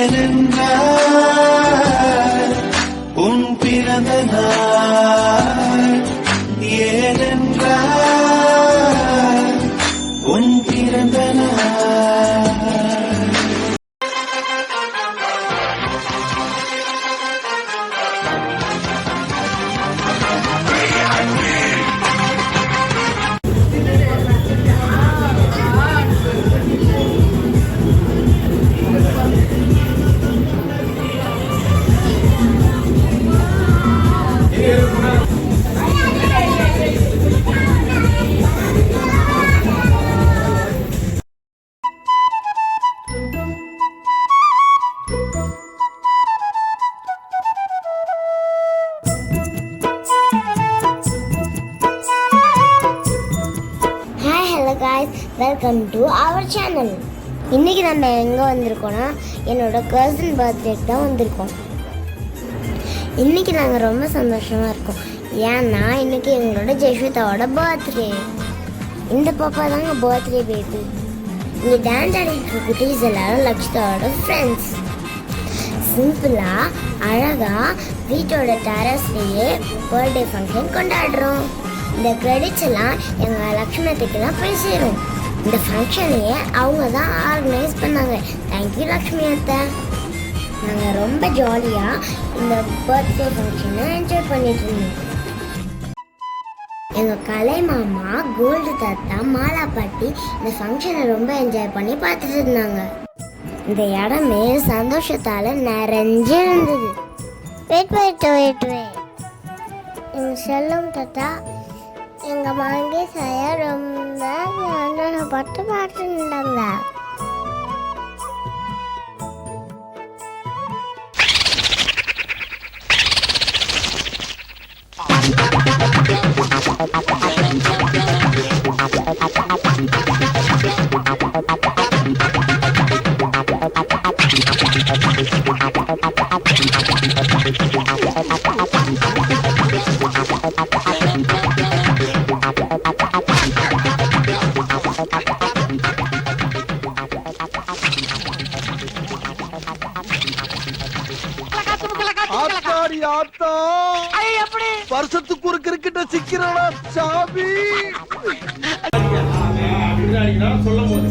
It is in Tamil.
ஏனென்றால் உன் பிறந்த நாள், ஏனென்றால் உன் பிறந்த நாள். Welcome to our channel. இன்றைக்கி நம்ம எங்கே வந்திருக்கோன்னா என்னோட கசின் பர்த்டேக்கு தான் வந்திருக்கோம். இன்றைக்கி நாங்கள் ரொம்ப சந்தோஷமாக இருக்கோம். ஏன்னா இன்றைக்கி எங்களோட ஜெஸ்விதாவோட பர்த்டே. இந்த பாப்பா தாங்க பர்த்டே பேபி. இங்கே டான்ஸ் ஆடிட்டு குட்டீஸ் எல்லாரும் லக்ஷிதாவோட ஃப்ரெண்ட்ஸ். சிம்பிளாக அழகாக வீட்டோட டெரஸ்லேயே பர்த்டே ஃபங்க்ஷன் கொண்டாடுறோம். இந்த கிரெடிட்ஸ் எல்லாம் எங்கள் லக்ஷ்மியத்துக்கெல்லாம் போய் சேரும். இந்த ஃபங்க்ஷனையே அவங்க தான் ஆர்கனைஸ் பண்ணாங்க. தேங்க்யூ லக்ஷ்மி அத்தை. நாங்கள் ரொம்ப ஜாலியாக இந்த பர்த்டே ஃபங்க்ஷனை என்ஜாய் பண்ணிட்டு இருந்தோம். எங்கள் கலை மாமா, கோல்டு தாத்தா, மாலா பாட்டி இந்த ஃபங்க்ஷனை ரொம்ப என்ஜாய் பண்ணி பார்த்துட்டு இருந்தாங்க. இந்த இடமே சந்தோஷத்தால் நிறைஞ்சு இருந்தது. எங்கள் செல்லும் தாத்தா எங்கள் மாங்கி சாய ரொம்ப சந்தோஷப்பட்டு பார்த்துருந்தாங்க. வருஷத்துக்கு ஒரு கிரிக்கெட்ட சிக்கிறடா சாமி. சொல்லும் போது